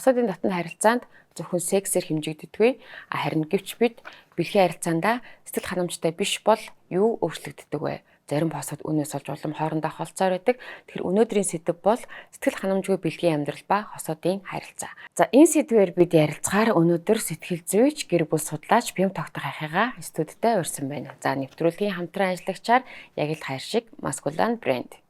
бусадын дотны харилцаанд зөвхөн сексээр хэмжигддэггүй. Харин гэвч бид бэлгийн харилцаандаа сэтгэл ханамжтай биш бол юу өөрчлөгддөг вэ? Зарим босод үнээс олж улам хоорондоо холцоор байдаг. Тэгэхээр өнөөдрийн сэдэв бол сэтгэл ханамжгүй бэлгийн амьдрал ба хосоодын харилцаа. За энэ сэдвээр бид ярилцахаар өнөөдөр сэтгэл зүйч, гэр бүл судлаач Бям тогтох ахыгаа студидтэй урьсан байна. За нэвтрүүлгийн хамтран ажиллагчаар Ягил Хайршиг, Masculine Brand.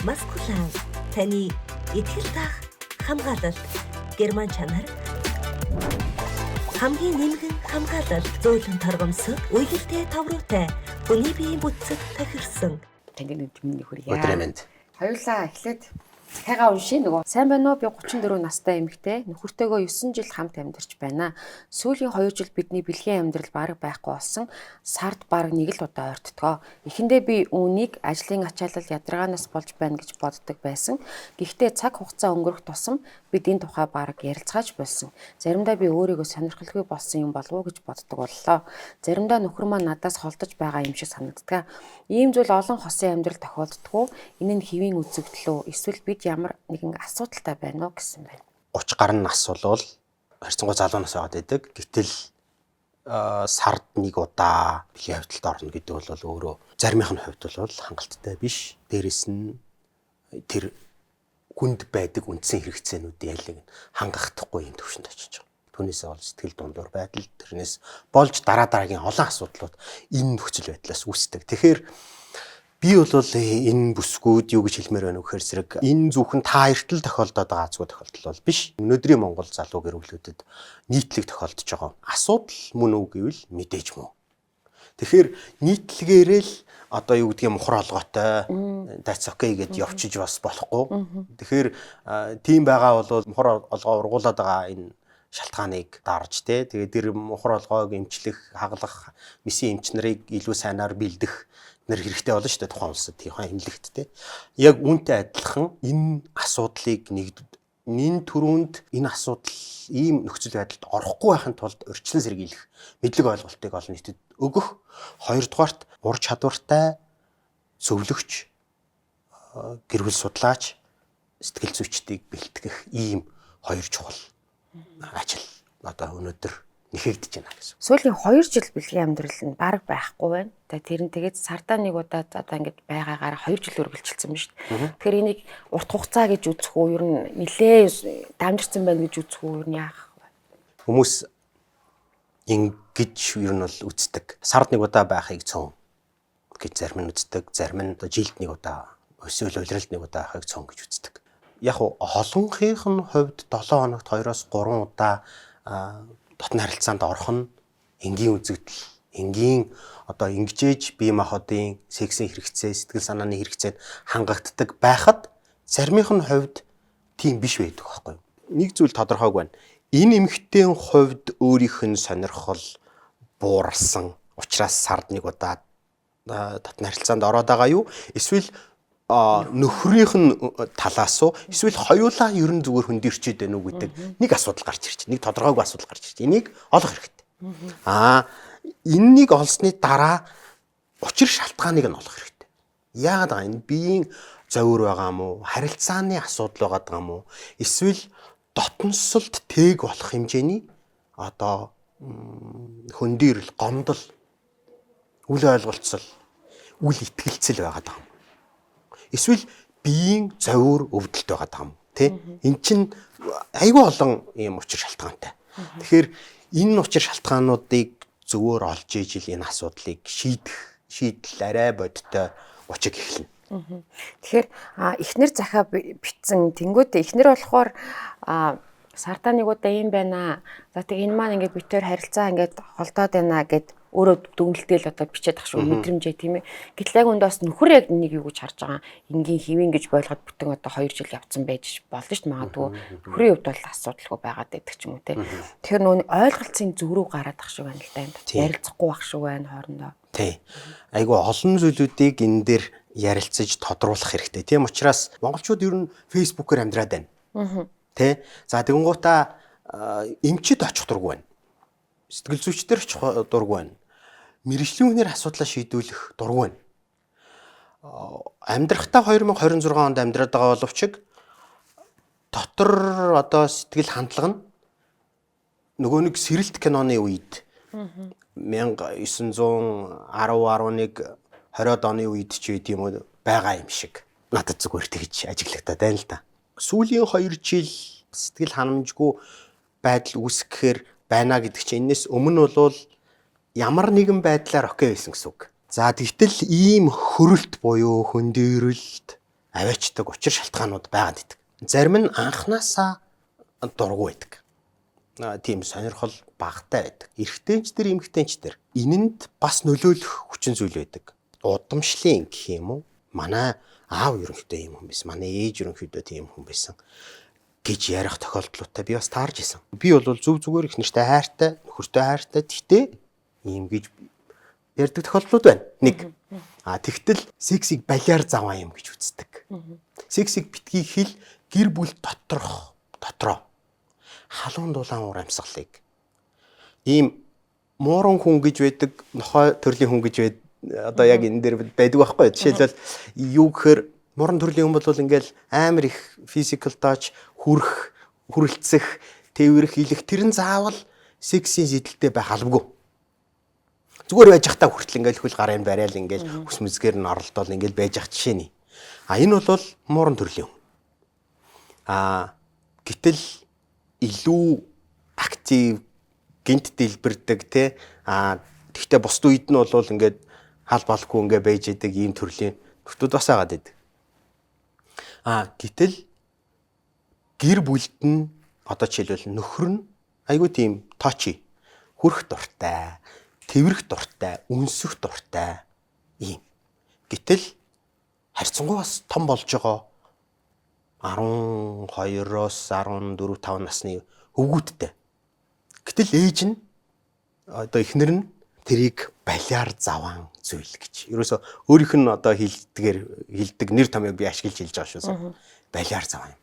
Masculine таны итгэл таах хамгаалалт, герман чанар, хамгийн нэмгэн хамгаалалт, зөөлөн торгомсог, үйлдэлтэй тавруутай, хүний биеийн бүтцэд тахирсан. Таны нэмтмийн хүрье. Өдрэмэнд. Хоёулаа эхлээд захиагаа уншия нөгөө. Сайн байна уу? Би 34 настай эмэгтэй. Нөхөртөөгөө 9 жил хамт амьдарч байна. Сүүлийн 2 жил бидний бэлгийн амьдрал бараг байхгүй болсон. Сард бараг 1 л удаа ойртдгоо. Эхэндээ би үүнийг ажлын ачаалал ядаргаанаас болж байна гэж боддог байсан. Гэхдээ цаг хугацаа өнгөрөх тусам бид энэ тухай бараг ярилцгааж болсон. Заримдаа би өөрийгөө сонирхолгүй болсон юм болов уу гэж боддог боллоо. Заримдаа нөхөр маань надаас холдож байгаа юм шиг санагддаг. Ийм зүйл олон хосын амьдрал тохиолддог. Энэ нь хэвийн үзэгдэл үү? Эсвэл бид ямар нэгэн асуудалтай байна уу гэсэн байна. 30 гаруй нас болвол харьцангуй залуу нас байгаад байдаг. Гэтэл сард 1 удаа бэлгийн хавьталд орно гэдэг бол өөрөө заримын хувьд бол хангалттай биш. Дээрэс нь тэр хүнд байдаг үндсэн хэрэгцээнүүдийн ялыг хангахдахгүй юм төвшөнд очиж байгаа. Түүнээс бол сэтгэл дундуур байдал, тэрнээс болж дараагийн олон асуудлууд энэ нөхцөл байдлаас үүсдэг. Тэгэхээр би бол энэ бүсгүүд юу гэж хэлмээр байна вэ гэхээр зэрэг энэ зөвхөн та хоёрт л тохиолдоод байгаа азгүй тохиолдол бол биш. Өнөөдрийн Монгол залуу гэр бүлүүдэд нийтлэг тохиолдож байгаа асуудал мөн үү гэвэл мэдээж мөн. Тэгэхээр нийтлэгээрээ л одоо юу гэдгийг мухар олгоотой that's okay гэж явчих бас болохгүй. Тэгэхээр тийм байгаа бол мухар олгоо ургуулад байгаа энэ шалтгааныг дарж тэгээд тэр мухар олгоог эмчлэх, хаглах, месийн эмч нарыг илүү сайнаар бэлдэх нэр хэрэгтэй болно шүү дээ тухайн улсад тийхэн эмнэлэгт Яг үүнтэй адилхан энэ асуудлыг энэ төрөнд энэ асуудал ийм нөхцөл байдалд орохгүй байхын тулд урьдчилан сэргийлэх мэдлэг ойлголтыг олон нийтэд өгөх. Хоёрдугаарт ур чадвартай зөвлөгч, гэр бүл судлаач, сэтгэл зүйчдийг бэлтгэх ийм 2 чухал ажил одоо өнөөдөр нэхэгдэж байна гэсэн. Сүүлийн 2 жил бэлгийн амьдрал нь бараг байхгүй байна. Тэгээд сардаа 1 удаа одоо ингэж байгаагаар 2 жил үргэлжилсэн байна шүү дээ. Тэгэхээр энийг урт хугацаа гэж үзэх үү, ер нь нэлээ дамжирсан байна гэж үзэх үү, ер нь яах вэ? Хүмүүс ингэж ер нь бол үздэг. Сард 1 удаа байхыг цөөн гэж зарим нь үздэг, зарим нь жилд 1 удаа, эсвэл улиралд 1 удаа байхыг цөөн гэж үздэг. Яг олонхийнх нь хувьд 7 хоногт 2-3 удаа дотны харилцаанд орох нь энгийн үзэгдэл, энгийн одоо ингэжээж бие махбодын сексийн хэрэгцээ, сэтгэл санааны хэрэгцээнд хангагддаг байхад заримынх нь хувьд тийм биш байдаг байхгүй юу? Нэг зүйл тодорхойг байна. Энэ эмэгтэйн хувьд өөрийнх нь сонирхол буурсан учраас сард 1 удаа дотны харилцаанд ороод байгаа юу? Эсвэл нөхрийнх нь талаас уу эсвэл хоёулаа ер нь зүгээр хөндөрчээд байна уу гэдэг нэг асуудал гарч ирж байна. Нэг тодорхойгүй асуудал гарч ирж байна. Энийг олох хэрэгтэй. Энэнийг олсны дараа учир шалтгааныг нь олох хэрэгтэй. Яагаад байгаа энэ биеийн зовир байгаа юм уу? Харилцааны асуудал байгаа юм уу? Эсвэл дотносолд тээг болох хэмжээний одоо хөндөрл, гомдол, үл ойлголцол, үл итгэлцэл байгаа юм. Эсвэл биеийн зовир өвдөлт байгаа юм тий. Эн чинь айгүй олон юм учир шалтгаантай. Тэгэхээр энэ учир шалтгаануудыг зөвөр олж ижил энэ асуудлыг шийдэл арай бодтой учиг эхэлнэ. Тэгэхээр эхнэр захаа битсэн тэнгуүтэ эхнэр болохоор сартаа 1 удаа юм байна. За тэг энэ маань ингээд битээр харилцаа ингээд холдоод байна гэд өөрөө дүгнэлтэл одоо бичээд ах шүү мэдрэмжээ тийм ээ. Гэтэл яг өндөөс нөхөр яг энийг юу гэж харж байгаа энгийн хэвэн гэж ойлгоод бүтэн одоо 2 жил явцсан байж болно шүү дээ магадгүй. Нөхрийн хувьд бол асуудалгүй байгаад байдаг ч юм уу те. Тэгэхээр нөө ойлголцын зөв рүү гараад ах шиг байна л да. Ярилцахгүй ах шиг байна хоорондоо. Тий. Айгу олон зүйлүүдийг энэ дээр ярилцаж тодруулах хэрэгтэй. Тийм учраас монголчууд ер нь фэйсбүүкээр амьдраад байна. Тэ. За тэгэнгуутаа эмчэд очих дургүй байна. Сэтгэл зүйчдэр очих дургүй байна. Мэргэжлийн хүнээр асуудлаа шийдвүүлэх дургүй байна. Амьдрахтаа 2026 онд амьдраад байгаа боловч дотор одоо сэтгэл хандлага нь нөгөө нэг сэрэлт киноны үед 1910 20-ад оны үед ч үед юм уу байгаа юм шиг надад зүгээр тэгж ажиглагтаад байна л да. Сүүлийн 2 жил сэтгэл ханамжгүй байдал үүсгэхээр байна гэдэг чинь энэс өмнө бол ямар нэгэн байдлаар окей байсан гэсэн үг. За тэгтэл ийм хөрөлт буюу хөндөрөлт аваачдаг учир шалтгаанууд байгаа гэдэг. Зарим нь анханасаа дургу байдаг. Тийм сонирхол багтай байдаг. Эрэгтэйчдэр, эмэгтэйчдэр энэнд бас нөлөөлөх хүчин зүйл байдаг. Удамшлын гэх юм уу? Манай аав ерөнхийдөө ийм хүн байсан. Манай ээж ерөнхийдөө тийм хүн байсан гэж ярих тохиолдлуудтай би бас таарж исэн. Би бол зөв зүгээр их нэртэй хайртай, нөхөртэй хайртай. Тэгтээ ийм гэж ярьдаг тохиолдлууд байна. Нэг. Тэгтэл сексийг балиар заваа юм гэж үздэг. Сексийг битгий хэл гэр бүл доторх дотроо халуун дулаан уур амьсгалыг ийм мууран хүн гэж байдаг, нохой төрлийн хүн гэж байдаг. Одоо яг энэ дээр байдаг байхгүй. Жишээлбэл юу гэхээр муран төрлийн хүн бол ингээл амар их physical touch, хүрэлцэх, тэрвэрх, илэх тэр нь заавал сексийн зэдэлтэй байх албагүй. Зүгээр байж захтаа хүртэл ингээл хөл гарыг барайл ингээл хүс мүзгээр нь оролдоол ингээл байж ах жишээний. Энэ бол мууран төрлийн хүн. Гэтэл илүү актив гинт дэлбэрдэг те. Тэгтээ бусд үед нь бол ингээд хаал балгүй ингээ байж идэг ийм төрлийн нөхдүүд бас байгаа гэдэг. Гэтэл гэр бүлд нь одоо жишээлбэл нөхөр нь айгүй тийм точи, хүрх дуртай, тэрвэрх дуртай, үнсэх дуртай ийм. Гэтэл харьцангуй бас том болж байгаа 12-оос 14, 5 насны өвгүүдтэй. Гэтэл ээж нь одоо эхнэр нь тэрийг балиар заван зүйл гэж. Ерөөсө өөрийнх нь одоо хилдэг нэр томьёог би ашиглаж хэлж байгаа шүүс. Балиар заван.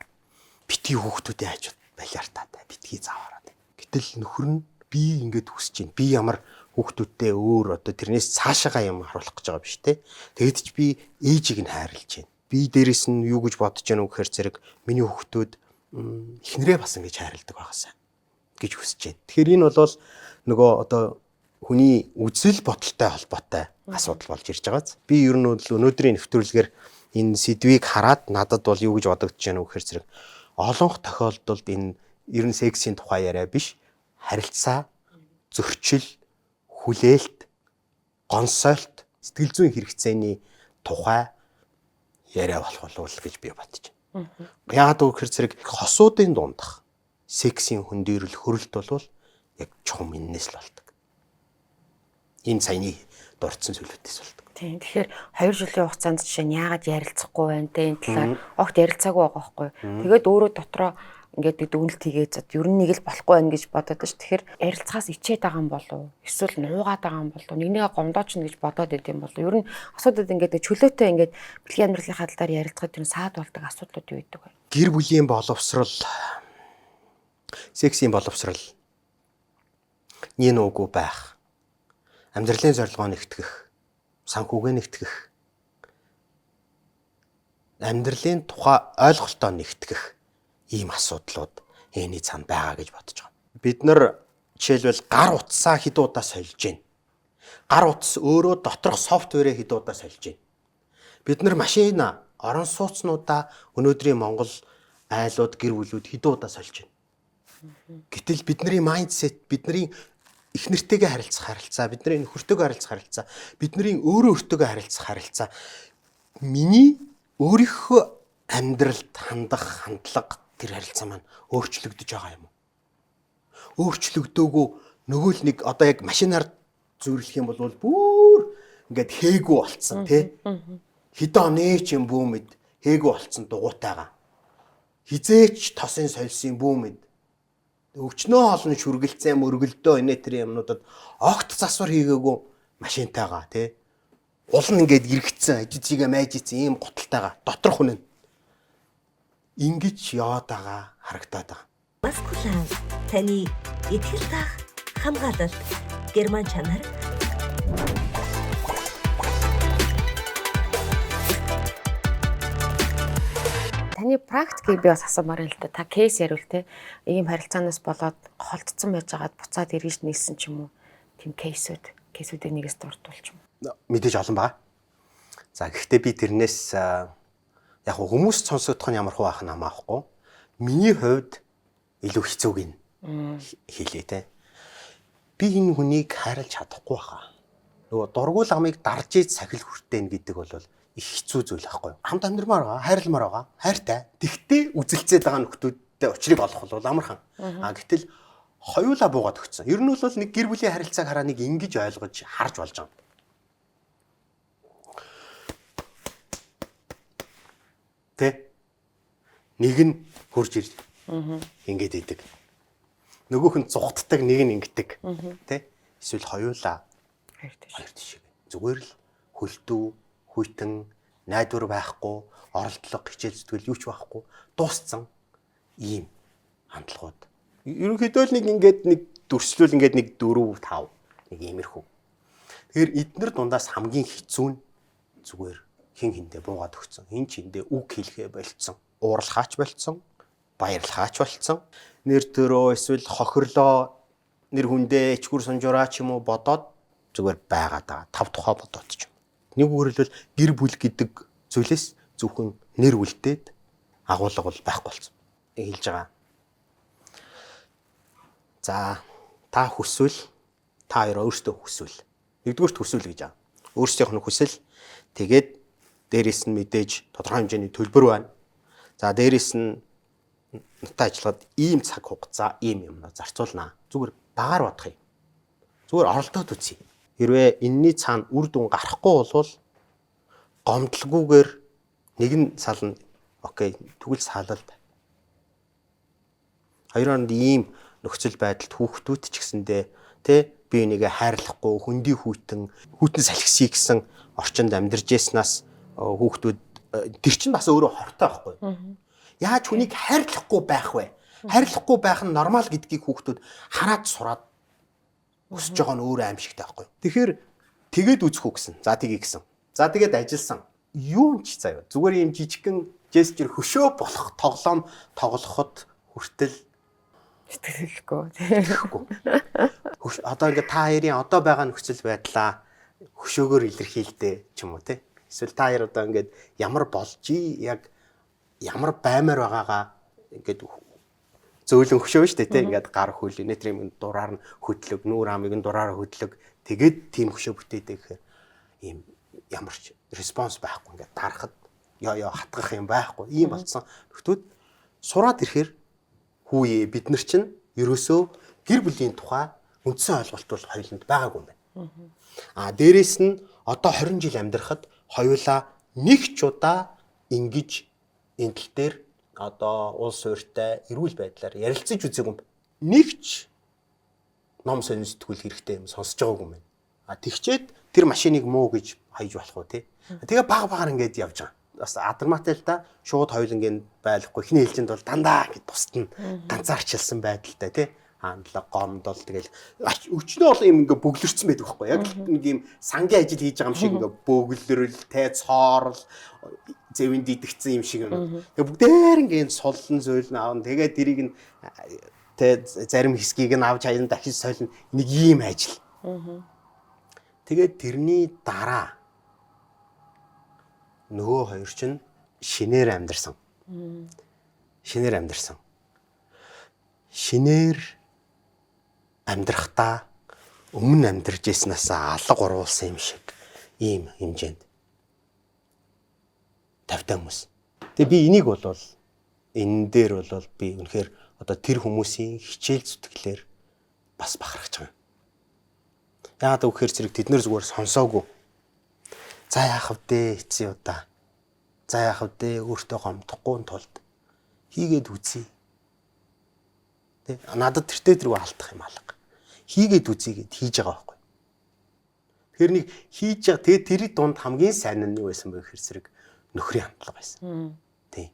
Битгий хүүхдүүдийн хажууд балиар таатай, битгий заваараа. Гэтэл нөхөр нь би ингэж хүсэж байна. Би ямар хүүхдүүдтэй өөр одоо тэрнээс цаашаага юм харуулах гэж байгаа биш те. Тэгэд ч би ээжийг нь хайрлаж байна. Би дээрэс нь юу гэж бодож байна уу гэхээр зэрэг миний хүүхдүүд эхнэрээ бас ингэж хайрладаг байгаасаа гэж хүсэж байна. Тэгэхээр энэ бол нөгөө одоо хүний үзэл бодолтой холбоотой асуудал болж ирж байгааз. Би ер нь өнөөдрийн нэвтрүүлгээр энэ сэдвийг хараад надад бол юу гэж бодогдож байна вэ гэхээр зэрэг олонх тохиолдолд энэ ер нь сексийн тухай яриа биш, харилцаа, зөрчил, хүлээлт, гонсойлт, сэтгэл зүйн хэрэгцээний тухай яриа болох гэж би бодож байна. Яагаад гэвэл зэрэг хосуудын дундах сексийн хөндөрөл хөрөлт бол яг чухам энэс л болдог. Энэ саяны дурдсан зүйлүүдээс болдог. Тийм. Тэгэхээр 2 жилийн хугацаанд жишээ нь яагаад ярилцахгүй байна те энэ талаар огт ярилцаагүй байгаа байхгүй. Тэгээд өөрөө дотроо ингээд дүгнэлт хийгээд зат ер нь нэг л болохгүй байна гэж бодоод ш. Тэгэхээр ярилцахаас ичээд байгаа юм болов уу? Эсвэл нуугаад байгаа юм болов уу? Нэгнийгээ гомдооч гэж бодоод байд юм болов уу? Ер нь асуудууд ингээд чөлөөтэй ингээд бэлгийн амьдралынхаа талаар ярилцахад тэр саад болдог асуудлууд юу гэдэг вэ? Гэр бүлийн боловсрал, сексийн боловсрал нэг нүгүү байх. Амьдралын зорилгоо нэгтгэх, санхүүгээ нэгтгэх, амьдралын тухай ойлголтоо нэгтгэх ийм асуудлууд энэ цаана байгаа гэж бодож байгаа. Бид нар жишээлбэл гар утсаа хэд удаа сольж гин. Гар утас өөрөө доторх софтверээ хэд удаа сольж гин. Бид нар машина, орон сууцнуудаа өнөөдрийн Монгол айлууд, гэр бүлүүд хэд удаа сольж гин. Гэтэл бидний майндсет, бидний их нэртэйгээ харилцах харилцаа, бидний нөхөртөөгөө харилцах харилцаа, бидний өөртөөгөө харилцах харилцаа миний өөрийнхөө амьдралд хандах хандлага тэр харилцаа маань өөрчлөгдөж байгаа юм уу? Өөрчлөгдөөгүй нөгөө л нэг одоо яг машинаар зүйрлэх юм бол бүр ингээд хээгүү болцсон тий. Хэдэн оны ч юм бүүмэд хээгүү болцсон дугуйтайгаа. Хизээч тосын сольсын бүүмэд өвчнөө олон шүргэлцээ мөргөлдөө инээ тэр юмнуудад огт засвар хийгээгүй машинтайгаа тий. Уул нь ингээд иргэцсэн ажижигээ майжицсан ийм готалтайгаа доторх үнэн ингэж яваад байгаа харагдаад байгаа. Маскулан таны итгэл таах хамгаалалт герман чанар Таны таны практикийг би бас асуумаар юм л да. Та кейс ярил те. Ийм харилцаанаас болоод холдсон байж байгаад буцаад эргэж нийлсэн ч юм уу? Тийм кейсүүдийг нэгээс дурдвалч юм. Мэдээж олон байгаа. За гэхдээ би тэрнээс яг хүмүүс сонсогдох нь ямар хуу байх нь хамаахгүй. Миний хувьд илүү хэцүүг нь хэлээ те. Би энэ хүнийг хайрлаж чадахгүй хаа. Нөгөө дургуул амыг дарж ийж сахил хүртэн гэдэг бол их хэцүү зүйл байхгүй юу? Хамт амьдрмаар байгаа, хайрламаар байгаа, хайртай. Тэгтээ үзэлцээд байгаа нөхдүүдтэй учрыг олох бол амархан. Гэтэл хоёулаа буугаад өгсөн. Ер нь бол нэг гэр бүлийн харилцааг хараа нэг ингэж ойлгож харж болж байгаа. Тэ? Нэг нь хурж ирж ингэж идэг. Нөгөөх нь зүхтдаг, нэг нь ингэдэг. Тэ? Эсвэл хоёулаа хоёр тийш. Зүгээр л хөлтөө, хүйтэн, найдвар байхгүй, оролдлого, хичээл зүтгэл юу ч байхгүй, дууссан ийм хандлагууд. Ерөнхийдөө л нэг дүрслүүл нэг 4 5 нэг иймэрхүү. Тэгэхээр эднэр дундаас хамгийн хэцүү нь зүгээр хин хиндэ буугаад өгсөн. Хин чиндээ үг хэлхээ болцсон. Уурлахаач болцсон. Баярлахаач болцсон. Нэр төрөө эсвэл хохирлоо нэр хүндээ ичгүр сунжураа ч юм уу бодоод зүгээр байгаад тав тухай бодоод ч юм. Нэг үгээрэл гэр бүл гэдэг зүйлээс зөвхөн нэр үлдээд агуулга бол байхгүй болсон. Хэлж байгаа. За та хүсвэл та хоёр өөрсдөө хүсвэл. Нэгдүгээрт хүсвэл гэж байгаа. Өөрсдийнх нь хүсэл тэгээд дээрэс нь мэдээж тодорхой хэмжээний төлбөр байна. За дээрэс нь нутаа ажиллаад ийм цаг хугацаа ийм юмнаа зарцуулнаа. Зүгээр дагаар бодох юм. Зүгээр оролдоод үзье. Хэрвээ энэний цаана үр дүн гарахгүй болвол гомдлгүйгээр нэг нь сална. Окей, тэгвэл салал бай. Хоёроонд ийм нөхцөл байдалд хүүхдүүд ч гэсэндээ тэ би энийгээ хайрлахгүй хөндий хүйтэн салхисий гэсэн орчинд амьдарч яснаас хүүхдүүд тэр чинь бас өөрөө хортой байхгүй. Яаж хүнийг хайрлахгүй байх вэ? Хайрлахгүй байх нь нормал гэдгийг хүүхдүүд хараад сураад өсөж байгаа нь өөрөө аимшигтай байхгүй. Тэгэхээр тэгээд үзэх үү гэсэн. За тгий гэсэн. За тэгээд ажилласан. Юу ч заяа. Зүгээр юм жижигхэн жестер хөшөө болох тоглоом тоглоход хүртэл сэтгэлгүй. Одоо ингээд та хоёрын одоо байгаа нөхцөл байдлаа хөшөөгөөр илэрхийлдэ ч юм уу те. Эсвэл та хоёр одоо ингээд ямар болжий яг ямар баймаар байгаагаа ингээд зөөлөн хөшөө шүү дээ те. Ингээд гар хөл нэтрийн дураар нь хөдлөг, нүүр амыг нь дураараа хөдлөг. Тэгээд тийм хөшөө бүтээдэг гэхээр ийм ямар ч респонс байхгүй ингээд дарахад ёо хатгах юм байхгүй. Ийм болцсон. Нөхдүүд сураад ирэхээр хүүе бид нар чинь ерөөсөө гэр бүлийн тухай үндсэн ойлголт бол хоёуланд байгаагүй юм байна. Дээрээс нь одоо 20 жил амьдрахад хоёулаа нэг ч удаа ингэж энэ тал дээр одоо улс суурьтай эрүүл байдлаар ярилцаж үзээгүй юм. Нэг ч ном сонин сэтгүүл хэрэгтэй юм сонсож байгаагүй юм байна. Тэгчээд тэр машиныг муу гэж хайж болох уу те. Тэгээ баг ингээд явж байгаа. Бас адармаатай л да шууд хоёулангийн байхгүй ихний хэлжинд бол дандаа ингэ тусдна ганцаарчилсан байдалтай тий хандлага гомдол тэгэл өчнөө бол юм ингээ бөглөрсөн байдаг байхгүй яг нэг юм сангийн ажил хийж байгаа юм шиг ингээ бөглөрөл тий цоорл зэвэн дидэгцэн юм шиг юм тэгээ бүгдээр ингээ суллан зөөлн аавн тэгээ тэрийг нь тий зарим хэсгийг нь авч хаян дахиж солино нэг ийм ажил тэгээд тэрний дараа нөгөө хоёр чинь шинээр амьдарсан. Шинээр амьдрахтаа өмнө амьдарч ирснээс алга уруулсан юм шиг ийм хэмжээнд тавтай хүмүүс. Тэгээ би энийг бол энэ дээр бол би үнэхээр одоо тэр хүмүүсийн хичээл зүтгэлээр бас бахархаж байгаа. Яагаад гэвэл зэрэг тэд нэр зүгээр сонсоогүй. За яах вэ эцсийн удаа. За яах вэ өөртөө гомдохгүй тулд хийгээд үзье. Тэ надад тэртээ тэргүй алдах юм алга. Хийгээд үзье гэд хийж байгаа байхгүй. Тэгэхээр нэг хийж байгаа тэгээ тэрий дунд хамгийн сайн нь юу байсан бэ гэхээр зэрэг нөхрийн хамтлага байсан. Тий.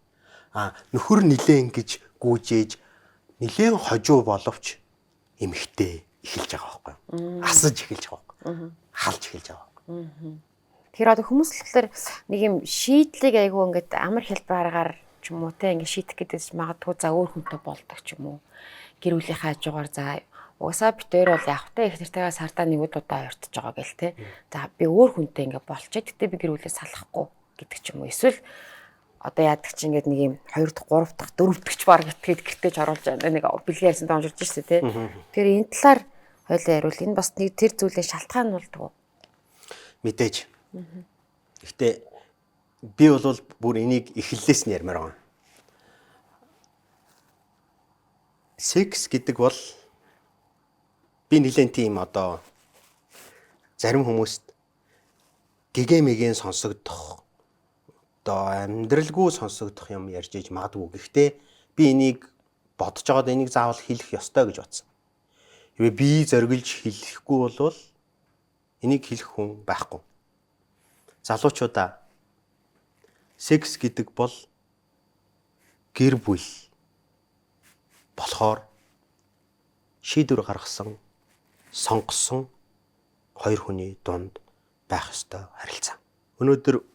Нөхөр нилээ ингэж гүйжээж нилээ хожуу боловч эмхтэй эхэлж байгаа байхгүй. Асаж эхэлж байгаа байхгүй. Халж эхэлж байгаа байхгүй. Тэгэхээр одоо хүмүүс болохоор нэг юм шийдлийг айгүй ингээд амар хэлбэр аргаар ч юм уу те ингээ шийдэх гэдээс магадгүй за өөр хүнтэй болдог ч юм уу. Гэр бүлийнхээ хажуугаар за угсаа битээр бол явах те их нэртэйгээ сардаа нэг удаа ойртож байгаа гэл те. За би өөр хүнтэй ингээ болчих. Гэтэ би гэр бүлээс салахгүй гэдэг ч юм уу. Эсвэл одоо яадаг чи ингээд нэг юм 2 дахь 3 дахь 4 дахьч баг итгээд гэртеж оруулж байгаа нэг бэлгээ ярьсан донжирч штэ те. Тэгэхээр энэ талаар хойлоо яриул энэ бас нэг тэр зүйлээ шалтгаан нь болдог уу? Мэдээж. Гэхдээ би бол бүр энийг эхлэлээс нь ярмаар байгаа. Секс гэдэг бол би нэлээд тийм одоо зарим хүмүүст гэгээмэгийн сонсогдох одоо амьдралгүй сонсогдох юм ярьж иж магадгүй. Гэхдээ би энийг бодож байгаад энийг заавал хэлэх ёстой гэж бодсон. Хэвээ би зориглож хэлэхгүй бол энийг хэлэх хүн байхгүй. Залуучуудаа секс гэдэг бол гэр бүл болохоор шийдвэр гаргасан, сонгосон хоёр хүний дунд байх ёстой харилцаа. Өнөөдөр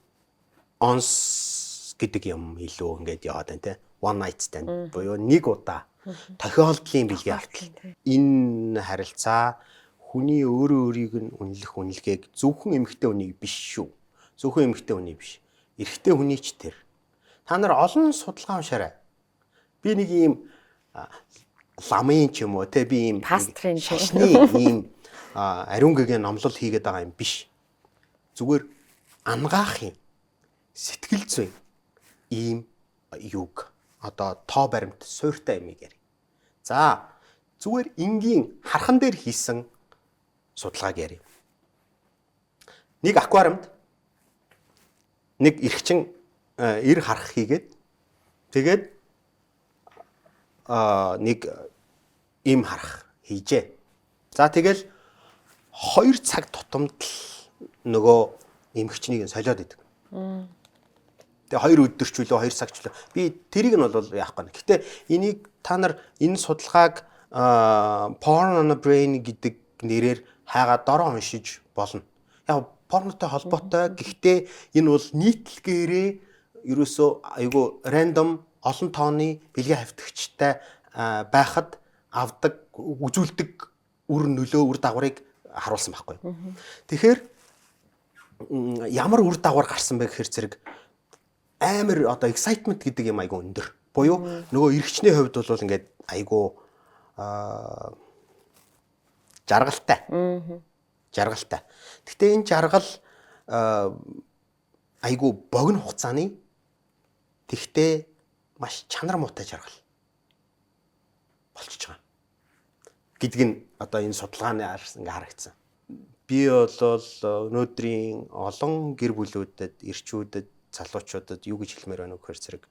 онс гэдэг юм илүү ингээд яваад байна те. One night stand буюу нэг удаа тохиолдлын бэлгээ автал. Энэ харилцаа хүний өөрөө өөрийг нь үнэлэх үнэлгээг зөвхөн эмэгтэй хүнийг биш шүү. Зөвхөн эмэгтэй хүнийг биш. Эрэгтэй хүний ч тэр. Та нар олон судалгаа уншаарай. Би нэг ийм ламын ч юм уу те би ийм Пастрын шашны ийм ариун гэгээ номлол хийгээд байгаа юм биш. Зүгээр ангаахын сэтгэл зүйн ийм юг одоо тоо баримт суйртай юм ярь. За зүгээр энгийн хархан дээр хийсэн судалгааг ярив. Нэг аквариумд нэг эргчин эр харах хийгээд тэгээд нэг им харах хийжээ. За тэгэл 2 цаг тутамд л нөгөө эмгэгчнийг солиод идэг. Тэгээ 2 өдөр ч үлээ 2 цаг ч үлээ. Би тэрийг нь бол яахгүй. Гэтэ энийг та нар энэ судалгааг porn on a brain гэдэг нэрээр хайгаад дороо уншиж болно. Яг порнотой холбоотой. Гэхдээ энэ бол нийтлэгээрээ ерөөсөө айгу рандом олон тооны бэлгийн хавтагчтай байхад авдаг үзүүлдэг үр нөлөө үр дагаврыг харуулсан байхгүй. Тэгэхээр ямар үр дагавар гарсан бэ гэхээр зэрэг амар одоо excitement гэдэг юм айгу өндөр. Буюу нөгөө эргчний хувьд бол ингээд айгу жаргалтай. Жаргалтай. Гэхдээ энэ жаргал айгу богино хугацааны тэгтээ маш чанар муутай жаргал болчихж байгаа. Гэдг нь одоо энэ судалгааны ингээ харагдсан. Би бол өнөөдрийн олон гэр бүлүүдэд, эрчүүдэд, залуучуудад юу гэж хэлмээр байна вэ гэхээр зэрэг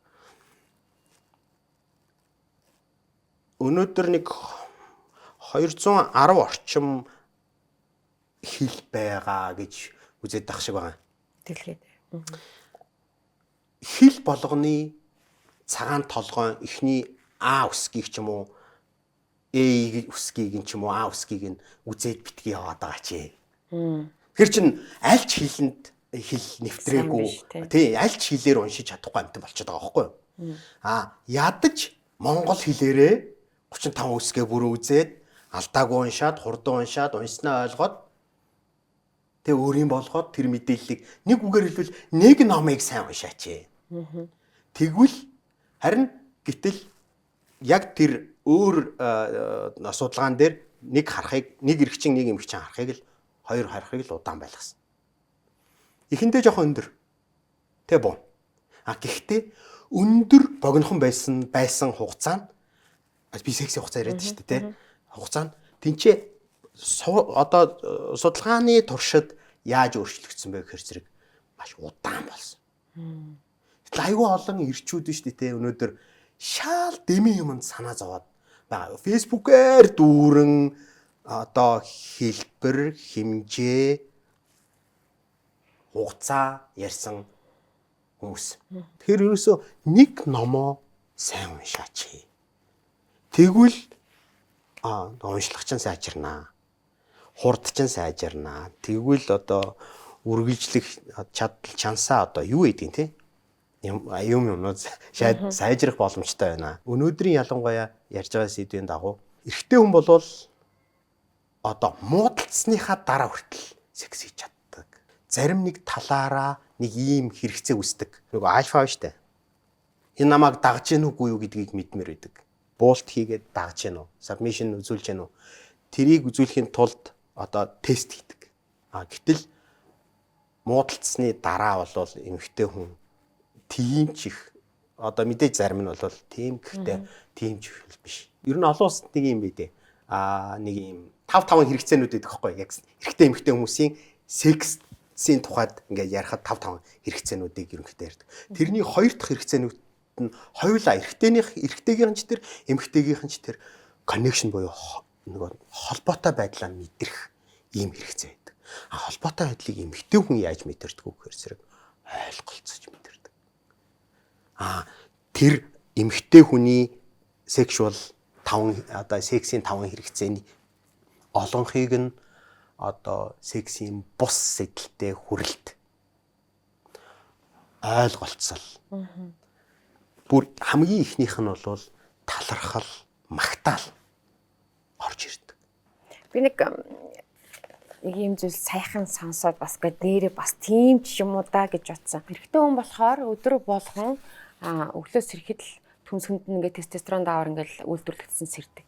өнөөдөр нэг 210 орчим хил байгаа гэж үзээд тах шиг байгаа. Дэлхийд. Хил болгоны цагаан толгойн эхний А үсгийг ч юм уу Э үсгийг ч юм уу А үсгийг нь үзээд битгий яваад байгаа чи. Тэр чин аль ч хилэнд хил нэвтрээгүй тий аль ч хилээр уншиж чадахгүй амтан болчиход байгаа байхгүй юу? Ядаж монгол хилээрээ 35 үсгээ бүрэн үзээд алдаагүй уншаад хурдан уншаад унснаа ойлгоод тэгээ өөрийн болгоод тэр мэдээллийг нэг үгээр хэлбэл нэг номыг сайн уншаач. Тэгвэл харин гэтэл яг тэр өөр судалгаан дээр нэг харахыг нэг эргчин нэг эмгэгчин харахыг л хоёр харахыг л удаан байлгасан. Эхэндээ жоохон өндөр. Тэ боо. Гэхдээ өндөр богинохон байсан хугацаанд би секси хугацаа яриад шүү дээ, тэ. Хугацаанд тэнцээ одоо судалгааны туршид яаж өөрчлөгдсөн бэ гэхээр зэрэг маш удаан болсон. Айгүй олон ирчүүд шүү дээ, тэ. Өнөөдөр шаал дэмий юмд санаа зовоод байгаа. Фэйсбүүкээр дүүрэн одоо хэлбэр, хэмжээ, хугацаа ярьсан хүмүүс. Тэгэхээр ерөөсөө нэг номоо сайн уншаач. Тэгвэл уншлах чинь сайжирнаа. Хурд чинь сайжирнаа. Тэгвэл одоо үргэлжлэх чадал чансаа одоо юу гэдгийг те юмнууд шайд сайжрах боломжтой байна. Өнөөдрийн ялангуяа ярьж байгаа сэдвийн дагуу эрэгтэй хүн бол одоо муудалцсныхаа дараа хүртэл секс хийж чаддаг. Зарим нэг талаараа нэг ийм хэрэгцээ үүсдэг. Нөгөө альфа штэ. Энэ намайг дагж гэнэ үгүй юу гэдгийг мэдмээр байдаг. Буулт хийгээд дагж гэнэ үү? Submission үзүүлж гэнэ үү? Тэрийг үзүүлэхийн тулд одоо тест хийдэг. Гэтэл муудалцсны дараа бол эмэгтэй хүн тийм ч их одоо мэдээж зарим нь бол тийм гэхдээ тийм ч их биш. Ер нь олон улсад нэг юм байдэ. Нэг юм 5 хэрэгцээнүүд байдаг байхгүй яг эрэгтэй эмэгтэй хүмүүсийн сексийн тухайд ингээд ярихад 5 хэрэгцээнүүдийг ерөнхийдөө ярьдаг. Тэрний хоёр дахь хэрэгцээнүүд нь хоёулаа эрэгтэйгийнхэн ч тэр эмэгтэйгийнхэн ч тэр connection буюу нөгөө холбоотой байдлаа мэдрэх ийм хэрэгцээ байдаг. Холбоотой байдлыг эмэгтэй хүн яаж мэдэрдэг вэ гэхээр зэрэг ойлголцож мэдэрдэг. Тэр эмэгтэй хүний sexual 5 одоо сексийн 5 хэрэгцээний олонхийг нь одоо сексийн бус сэдэлтэй хүрэлт ойлголцол. Бүр хамгийн ихнийх нь бол талархал, магтаал орж ирдэг. Би нэг ийм зүйл сайхан сонсоод бас нэрээ бас тийм ч юм уу да гэж бодсон. Эрэгтэй хүн болохоор өдөр болгон өглөөс ирэхэд л төмсгөнд нь ингээд тестостерон даавар ингээд үйлдвэрлэгдсэн сэрдэг.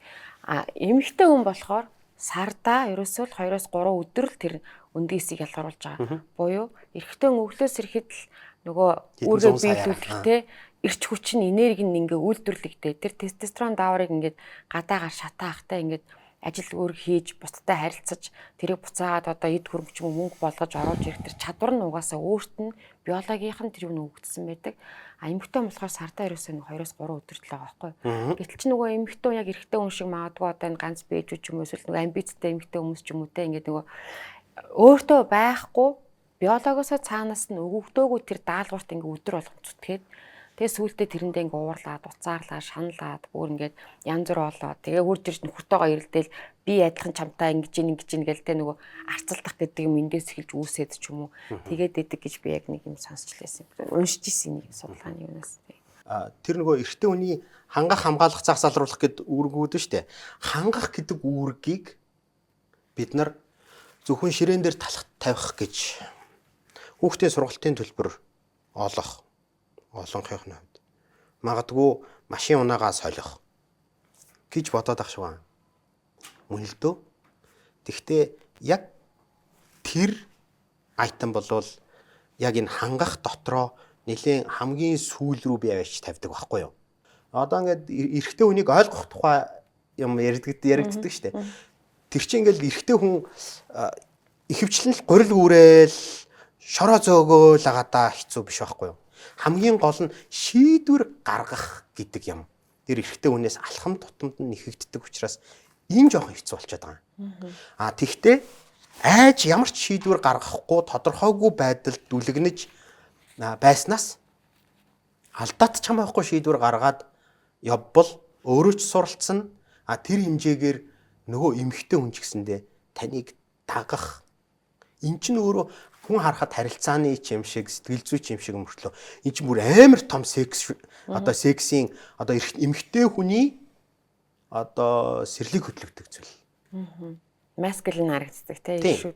Эмэгтэй хүн болохоор сардаа ерөөсөө л 2-3 өдөр л тэр өндгийсийг ялгаруулж байгаа. Буюу эрэгтэй хүн өглөөс ирэхэд л нөгөө үүргээ биелүүлэхдээ эрч хүч нь энерги нь ингээ үйлдвэрлэгдээ. Тэр тестостерон дааврыг ингээд гадаагаар шатаахтай ингээд ажил өөр хийж бусдтай харилцаж тэрийг буцаагаад одоо эд хөрөнгө ч юм уу мөнгө болгож оруулж ирэх тэр чадвар нь угаасаа өөрт нь биологийнх нь тэр юм өгдсөн байдаг. Эмэгтэй болохоор сардаа ерөөсөө 2-3 өдөр л байгаа байхгүй. Гэтэл ч нөгөө эмэгтэй яг эрэгтэй хүн шиг магадгүй одоо энэ ганц бийж ч юм уу эсвэл нөгөө амбицтай эмэгтэй хүмүүс ч юм уу те ингээд нөгөө өөртөө байхгүй биологоосоо цаанаас нь өгөгдөөгүй тэр даалгаварт ингээд өдөр болгон зүтгээд тэгээ сүултээ тэрэндээ ингээ уурлаад, уцаарлаа, шаналаад, бүр ингээд янз бүр болоо. Тэгээ хурж ирж нөхөртөөгөө ирэлдээл би адилхан чамтай ингэж гээл тэ нөгөө арцалдах гэдэг юм эндээс эхэлж үүсээд ч юм уу. Тэгээд идэг гэж би яг нэг юм сонсч лээсэн. Уншиж ирсэн нэг судалгааны юунаас. Тэр нөгөө эрэгтэй хүний хангах хамгаалах зах залруулах гэдэг үүргүүд нь шүү дээ. Хангах гэдэг үүргийг бид нар зөвхөн ширээн дээр талах тавих гэж хүүхдийн сургалтын төлбөр олох олонхийнх нь хувьд магадгүй машин унаагаа солих гэж бодоод ах шиг байна. Мөн л дөө. Тэгвэл яг тэр айтем болвол яг энэ хангах дотроо нэлийн хамгийн сүүл рүү би аваач тавьдаг байхгүй юу? Одоо ингээд эрэгтэй хүнийг ойлгох тухай юм яригддаг шүү дээ. Тэр чинь ингээд эрэгтэй хүн ихэвчлэн л гурил гүрээл шороо зөөгөөл агаадаа хэцүү биш байхгүй юу? Хамгийн гол нь шийдвэр гаргах гэдэг юм. Тэр эрэгтэй хүнээс алхам тутамд нь нэхэгддэг учраас ийм жоохон хэцүү болчиход байгаа. Тэгтээ айж ямар ч шийдвэр гаргахгүй тодорхойгүй байдалд дүлгэнэж байснаас алдаад ч хамаахгүй шийдвэр гаргаад явбал өөрөө ч суралцсан. Тэр хэмжээгээр нөгөө эмэгтэй хүн ч гэсэндээ таныг дагах. Энд чинь өөрөө хүн харахад харилцааны юм шиг, сэтгэл зүйч юм шиг мөртлөө энэ чинь бүр амар том секс одоо сексийн одоо эмэгтэй хүний одоо сэрлийг хөдлөгдөг зүйл. Маскулин харагддаг тийм шүү.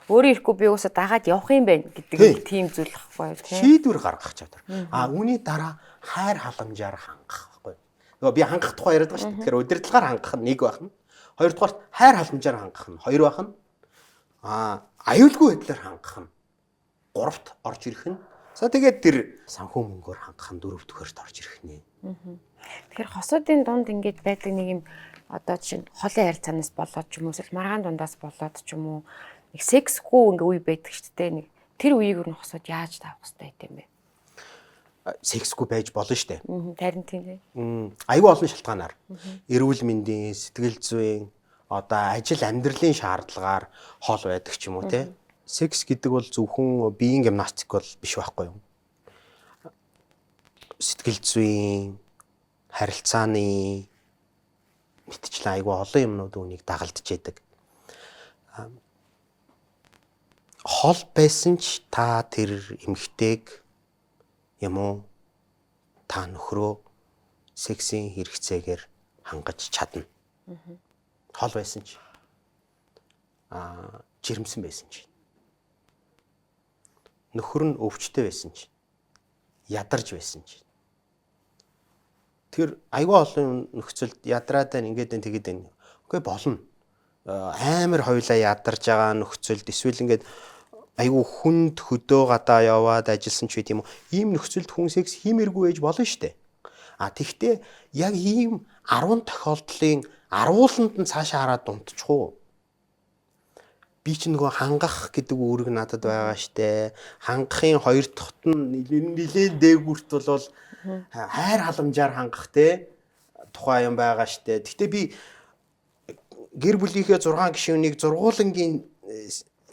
Өөрөө ирэхгүй би уусаа дагаад явах юм байна гэдэг тийм зүйл байхгүй тийм. Шийдвэр гаргах чадвар. Үүний дараа хайр халамжаар хангах байхгүй. Нөгөө би хангах тухай яриад байгаа шүү дээ. Тэгэхээр удирдлагаар хангах нь нэг байх нь. Хоёрдугаарт хайр халамжаар хангах нь хоёр байх нь. Аюулгүй байдлаар хангах нь гуравт орж ирэх нь. Тэгээд тэр санхүү мөнгөөр хангах нь дөрөвдүгээрт орж ирэх нэ. Тэгэхээр хосуудын дунд ингэж байдаг нэг юм одоо чинь холын харилцаанаас болоод ч юм уу эсвэл маргаан дундаас болоод ч юм уу нэг сексгүй ингээ үе байдаг шүү дээ. Нэг тэр үеийг өөр хосууд яаж таах хэрэгтэй юм бэ? Сексгүй байж болно шүү дээ. Харин тийм. Аюул олон шалтгаанаар эрүүл мэндийн, сэтгэл зүйн одоо ажил амьдралын шаардлагаар хол байдаг ч юм уу те. Секс гэдэг бол зөвхөн биеийн гимнастик бол биш байхгүй юу? Сэтгэл зүйн, харилцааны мэтчлэн айгүй олон юмнууд үнийг дагалдж яадаг. Хол байсан ч та тэр эмэгтэйг юм уу? Та нөхрөө сексийн хэрэгцээгээр хангаж чадна. Хол байсан чи. Жирэмсэн байсан чи. Нөхөр нь өвчтэй байсан чи. Ядарч байсан чи. Тэр айгүй олон нөхцөлд ядраад байна ингээд энэ тэгээд байна. Үгүй болно. Амар хоёлаа ядарж байгаа нөхцөлд эсвэл ингээд айгүй хүнд хөдөө гадаа яваад ажилласан ч байт юм уу. Ийм нөхцөлд хүн секс хиймэргүй ээж болно штэ. Тэгтээ яг ийм 10 тохиолдлын 10-ууланд нь цаашаа хараад унтчихгүй. Би ч нөгөө хангах гэдэг үүрэг надад байгаа штэ. Хангахын хоёр дахьт нь нэлээд дээгүрт бол хайр халамжаар хангах те тухай юм байгаа штэ. Гэтэ би гэр бүлийнхээ 6 гишүүнийг зургуулангийн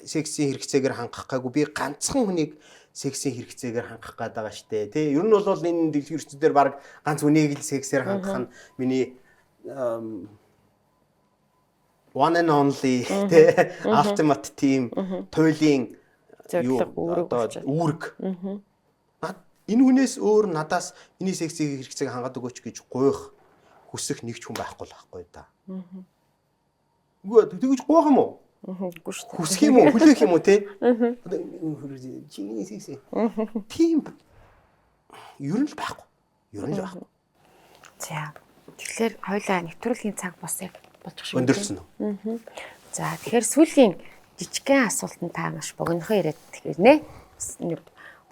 сексийн хэрэгцээгээр хангах гайгүй би ганцхан хүнийг сексийн хэрэгцээгээр хангах гээд байгаа штэ. Тэ ер нь бол энэ дэлхийн ертөнцийн дээр баг ганц хүнийг л сексээр хангах нь миний one and only тэ ultimate team туйлын үүрэг. Энэ хүнээс өөр надаас миний сексийн хэрэгцээг хангаад өгөөч гэж гуйх хүсэх нэг ч хүн байхгүй л байхгүй да. Үгүй тэгж гуйх юм уу? Үгүй шүү дээ. Хүсэх юм уу? Хүлээх юм уу те? Чиний секси. Тийм. Ер нь л байхгүй. Ер нь л байхгүй. За. Тэгэхээр хоёлаа нэвтрүүлгийн цаг бос яг болж шүү. Өндөрсөн үү? За тэгэхээр сүүлийн жижигхэн асуултанд та маш богинохоо яриад тэгэхээр нэ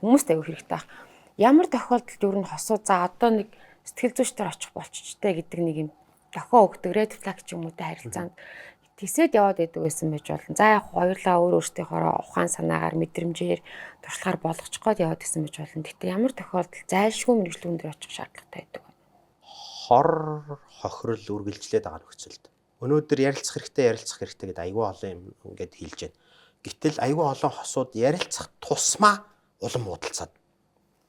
хүмүүст аягүй хэрэгтэй баг. Ямар тохиолдолд ер нь хосуу за одоо нэг сэтгэл зүйчдэр очих болчихжтэй гэдэг нэг юм дохио өгдөг red flag ч юм уу та харилцаанд тийсэд яваад идэг байсан байж болно. За яг хоёулаа өөр өөртөөхөө ухаан санаагаар мэдрэмжээр туршлагаар болгочих гээд яваад исэн байж болно. Гэтэ ямар тохиолдолд зайлшгүй мэргэжлүүн дээр очих шаардлагатай байдаг вэ? Хор хохирол үргэлжлээд байгаа нөхцөлд. Өнөөдөр ярилцах хэрэгтэй гэдэг айгүй олон юм ингээд хэлж байна. Гэтэл айгүй олон хосууд ярилцах тусмаа улам муудалцаад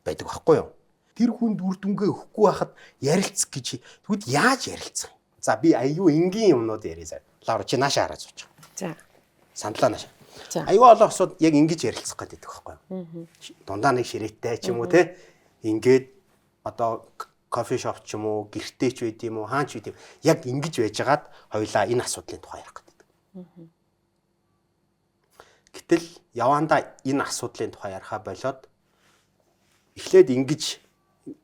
байдаг байхгүй юу? Тэр хүнд үр дүнгээ өгөхгүй байхад ярилцах гэж тэгвэл яаж ярилцах юм? За би айгүй энгийн юмнууд яриа. Лавр чи наашаа хараад сууч. За. Сандлаа наашаа. За. Айгүй олон хосууд яг ингэж ярилцах гэдэг байхгүй юу? Дундаа нэг ширээтэй ч юм уу те. Ингээд одоо кофе шоп ч юм уу, гэртээ ч байд юм уу, хаан ч байд юм. Яг ингэж байжгаад хоёлаа энэ асуудлын тухай ярих гэдэг. Гэтэл явандаа энэ асуудлын тухай ярихаа болоод эхлээд ингэж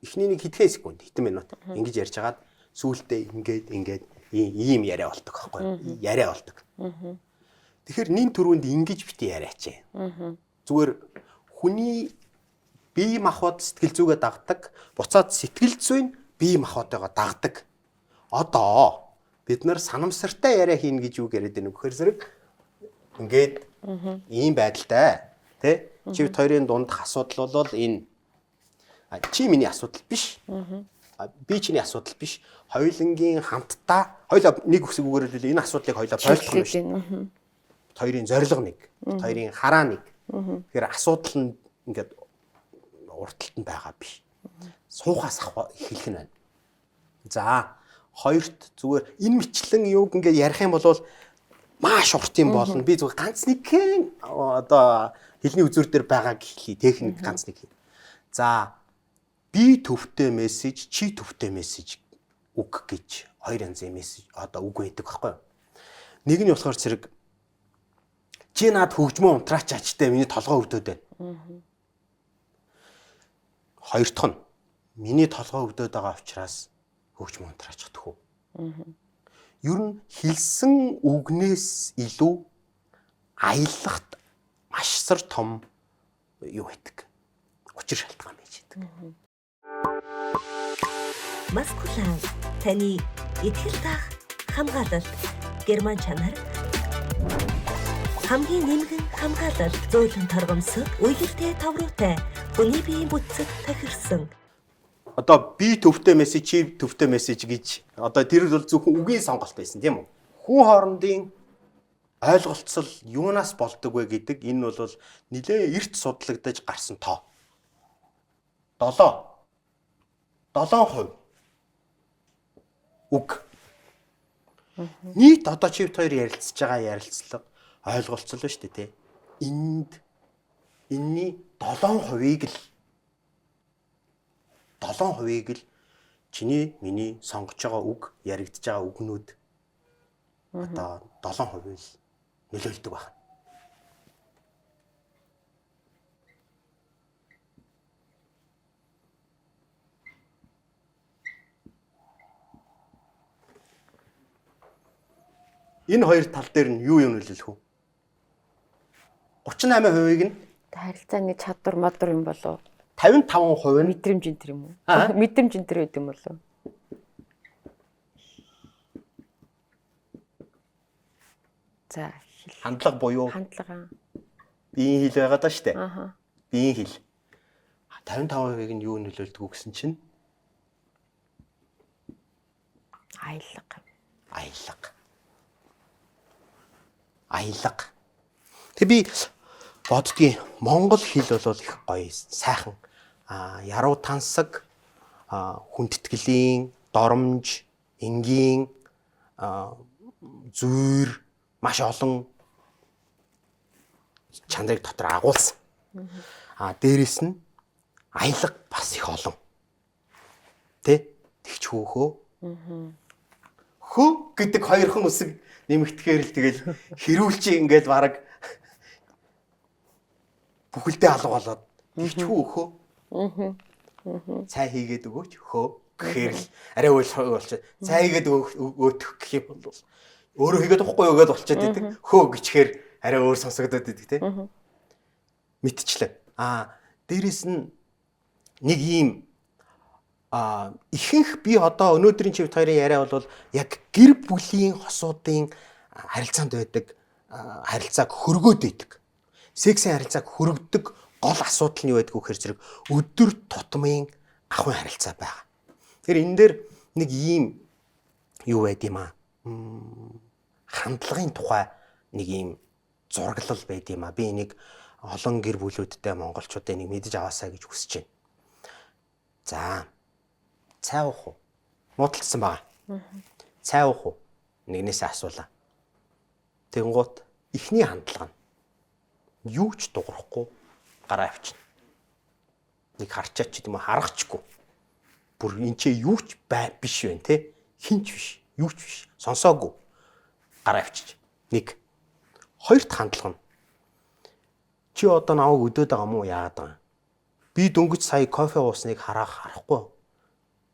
эхний нэг хэдхэн секунд, хэдэн минут ингэж ярьжгаад сүүлдээ ингээд ийм яриа болдог байхгүй юу? Яриа болдог. Тэгэхээр нин төрөнд ингэж бити яриач. Зүгээр хүний бие махбод сэтгэл зүгээ дагдаг, буцаад сэтгэл зүйн бие махбодойгоо дагдаг. Одоо бид нар санамсартай яриа хийн гэж юу яриад байна вэ гэхээр зэрэг ингээд ийм байдалтай тий чи хоёрын дундх асуудал бол энэ чи миний асуудал биш. Би чиний асуудал биш. Хоёулангийн хамтдаа хоёулаа нэг үгсээр хэлбэл энэ асуудлыг хоёулаа ойлгох юм шүү. Хоёрын зорилго нэг, хоёрын хараа нэг. Тэгэхээр асуудал нь ингээд урталт нь байгаа биш. Суухаас эхлэх нь байна. За, хоёрт зүгээр энэ мэтлэн юуг ингээд ярих юм бол маш урт юм болно. Би зүгээр ганц нэгэн одоо хэлний үзүүр дээр байгаа гэхлий техник ганц нэг. За, би төвтэй мессеж, чи төвтэй мессеж үг гэж хоёр янзын мессеж одоо үг байдаг байхгүй юу? Нэг нь болохоор зэрэг чи над хөгжмөө унтраач ачтай миний толгой өвдөд байна. Хоёр дахь нь миний толгой өвдөд байгаа учраас хөгжмөө унтраач чадах уу? Ер нь хэлсэн үгнээс илүү аялахт маш сар том юу байдаг. Учир шалтгаан байж байдаг. Маскулан таны итгэл таах хамгаалалт герман чанар хамгийн нэмгэн хамгаалалт зөөлөн торгомсод үегэлтэй тавруутай хүний биеийн бүтцэд тахирсан. Одоо би төвтэй мессеж, чи төвтэй мессеж гэж одоо тэр бол зөвхөн үгийн сонголт байсан тийм үү? Хүн хоорондын ойлголцол юунаас болдог вэ гэдэг энэ бол нэлээ эрт судлагдаж гарсан тоо. 7% үг. Нийт одоо чи хоёр ярилцж байгаа ярилцлага ойлголцол ба шүү дээ тий. Энэний 7%-ийг л 7%-ийг л чиний миний сонгож байгаа үг, яригдж байгаа үгнүүд одоо 7% л нөлөөлдөг байна. Энэ хоёр тал дээр нь юу нөлөөлөх вэ? 38%-ийг нь Харилцааны чадвар модор юм болов уу? 55% нь Мэдрэмж энэ төр юм уу? Аа. Мэдрэмж энэ төр байд юм болов уу? За, хандлага буюу хандлага. биеийн хил байгаа даа шүү дээ. Ааха. Биеийн хил. 55%-ийг нь юу нөлөөлдөг вэ гэсэн чинь Аялга. аялга. Аялга. Тэг би боддгийн монгол хэл бол их гоё, сайхан. Яруу тансаг, хүндэтгэлийн, доромж, энгийн, зүйр маш олон чанарыг дотор агуулсан. Дээрэс нь аялга бас их олон. Тэ? Тэгч хөөхөө. Хөө гэдэг хоёрхан үсэг нэмэгдэхээр л тэгэл хэрүүлчих ингээд баг бүхэлдээ алга болоод тэгч хөөхөө. Цай хийгээд өгөөч хөө гэхээр л арай болчиход цай хийгээд өгөх гэх юм бол өөрөө хийгээд өгөхгүй өгөөд болчиход идэг. Хөө гэчихээр арай өөр сонсогдоод идэг те. Мэдчихлээ. Дээрэс нь нэг ийм ихэнх би одоо өнөөдрийн чивт хоёрын яриа бол яг гэр бүлийн хосуудын харилцаанд байдаг харилцааг хөргөөд байдаг. Сексийн харилцааг хөргөдөг гол асуудал нь юу байдг вэ гэхээр зэрэг өдөр тутмын ахуйн харилцаа байгаа. Тэгэхээр энэ дээр нэг ийм юу байд юм хандлагын тухай нэг ийм зураглал байд юм би энийг олон гэр бүлүүдтэй монголчуудын нэг мэдэж аваасаа гэж хүсэж байна. За цай уух уу? Муудалцсан байгаа. Цай уух уу? Нэгнээсээ асуулаа. Тэнгуут эхний хандлага нь юу ч дуурахгүй гараа авчна. Нэг харчаач гэдэг юм харахчгүй. Бүр энэ ч юу ч биш вэ те? Хинч биш, юу ч биш. Сонсоогүй. Гараа авчиж. Нэг. Хоёр дахь хандлага нь чи одоо наваг өдөөд байгаа мó яагаад байгаа? Би дөнгөж сая кофе уусныг харахгүй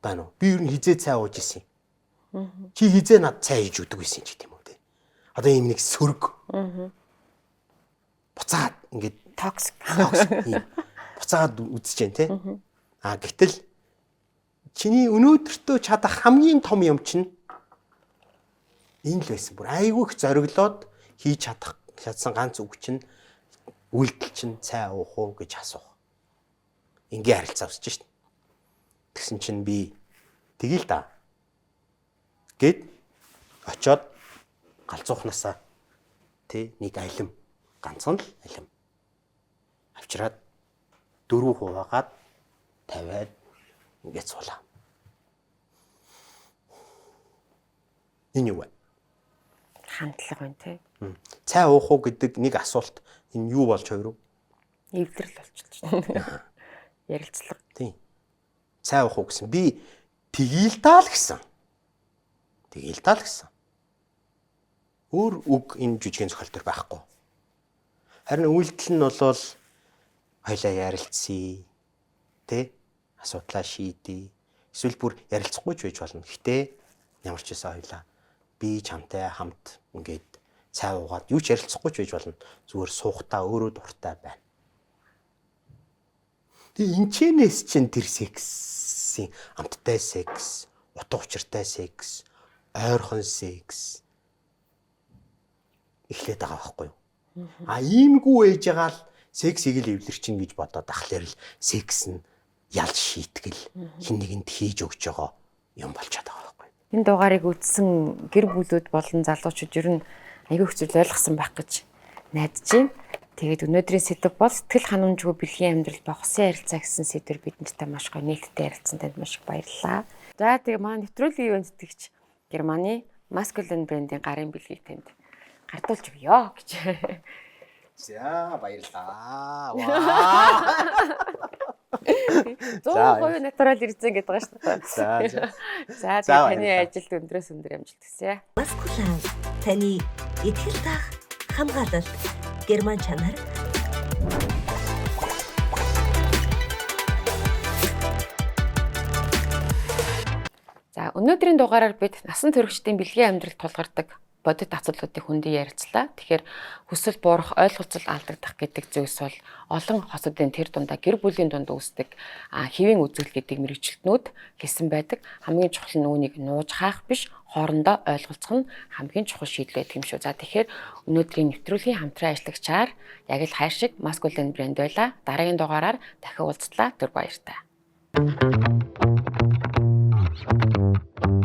байна уу? Би ер нь хизээ цай ууж исэн юм. Чи хизээ над цай хийж өгдөг байсан ч гэдэм үү те. Одоо ийм нэг сөрөг. Буцаад ингээд Токсик. Буцаад үзэж जैन те. Гэтэл чиний өнөөдөртөө чадах хамгийн том юм чинь энэ л байсан. Бүр айгүй их зориглоод хийж чадсан ганц үг чинь үйлдэл чинь цай уух уу гэж асуух. Ингээ харилцаа өсөж шít. Тэгсэн чинь би тгийл да. Гэт очоод галзуухнасаа тий нэг алим ганцхан л алим авчираад 4 хуваагаад тавиад ингээд суулаа. Энэ юу вэ? Хандлага байна те. Цай уух уу гэдэг нэг асуулт энэ юу болж хоёр уу? Эвлэрэл болчихлоо шүү. Ярилцлага. Тийм. Цай уух уу гэсэн. Би тгийл даа л гэсэн. Тгийл даа л гэсэн. Өөр үг энэ жижигэн зохиол төр байхгүй. Харин үйлдэл нь бол хоёлаа ярилцъя. Тэ? Асуудлаа шийдэе. Эсвэл бүр ярилцахгүй ч байж болно. Гэтэ ямар ч байсан хоёлаа би чамтай хамт ингээд цай уугаад юу ч ярилцахгүй ч байж болно. Зүгээр суухтаа өөрөө дуртай байна. Тэгээ энэчнээс чинь тэр сексийн амттай секс, утга учиртай секс, ойрхон секс эхлээд байгаа байхгүй юу? Иймгүй ээж байгаа л сексийг л эвлэрчин гэж бодоод ахлаар л секс нь ялж шийтгэл хин нэгэнд хийж өгч байгаа юм болчиход байгаа байхгүй юу? Энэ дугаарыг үзсэн гэр бүлүүд болон залуучууд ер нь аягүй хэцүү ойлгосон байх гэж найдаж байна. Тэгээд өнөөдрийн сэдв бол сэтгэл ханамжгүй бэлгийн амьдрал ба хусын харилцаа гэсэн сэдвэр бид нартай маш гоё нээлттэй ярилцсан танд маш их баярлалаа. За тэгээ маань нэвтрүүлгийн ивент тэтгэгч Германы Masculine брендийн гарын бэлгийг танд гардуулж өгье гэж. За баярлалаа. Ваа. 100% натурал ирсэн гэдэг байгаа шүү дээ. За. За таны ажилд өндрөөс өндөр амжилт хүсье. Маскулан таны итгэл таах хамгаалалт герман чанар За өнөөдрийн дугаараар бид насан туршидтын бэлгийн амьдралд тулгардаг бодит асуудлуудыг хүндээ ярилцлаа. Тэгэхээр хүсэл буурах, ойлголцол алдагдах гэдэг зүйлс бол олон хосуудын тэр дундаа гэр бүлийн дунд үүсдэг хэвийн үзэл гэдэг мэрэгчлэтнүүд гэсэн байдаг. Хамгийн чухал нь үүнийг нууж хаах биш, хоорондоо ойлголцох нь хамгийн чухал шийдэл байдаг юм шүү. За тэгэхээр өнөөдрийн нэвтрүүлгийн хамтран ажиллагчаар яг л хайр шиг Masculine брэнд байла. Дараагийн дугаараар дахин уулзлаа. Түр баяртай.